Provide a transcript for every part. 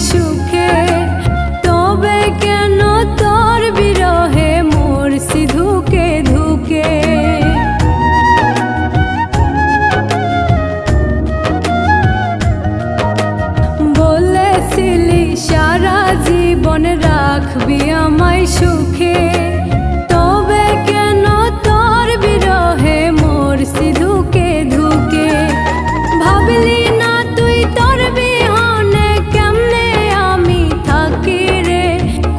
সুখে, তবে কেন তোর বিরহে মরছি ধুকে ধুকে। বলেছিলি সারা জীবন রাখবি আমায় সুখে, তবে কেন তোর বিরহে মরছি ধুকে ধুকে। ভাবলি না তুই তোর বিহনে কেমনে আমি থাকি রে,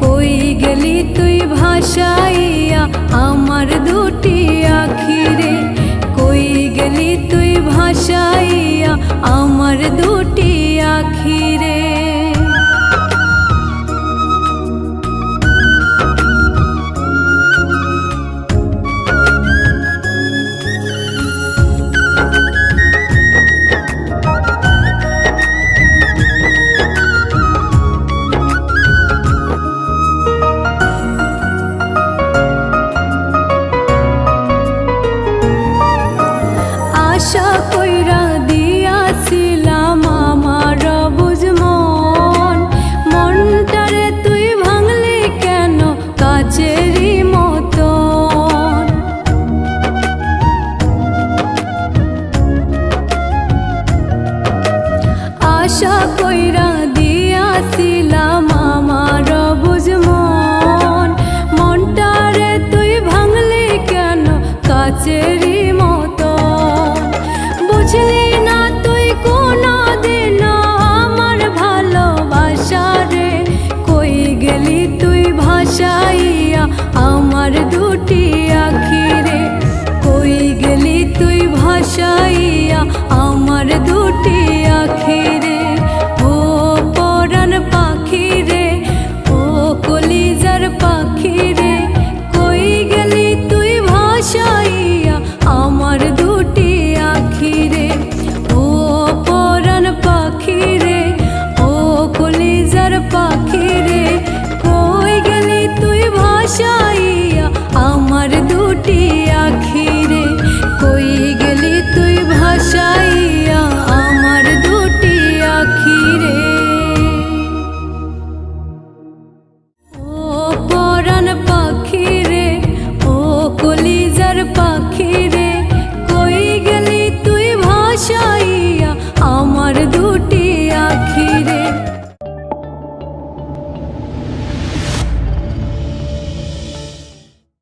কই গেলি তুই ভাসাইয়া আমার দুটি আখি রে, কই গেলি তুই ভাসাইয়া আমার দুটি আখি রে। আশা কইরা দিয়াছিলাম আমার বুঝ মন, মনটারে তুই ভাঙলি কেন কাচেরই মতন। আশা কইরা দিয়াছিলাম আমার বুঝ মন, মনটারে তুই ভাঙলি কেন কাচেরই মতন। বুঝলি না তুই কোনদিন আমার ভালোবাসা রে, কই গেলি তুই ভাসাইয়া আমার দুটি আখি রে, কই গেলি তুই ভাসাইয়া আমার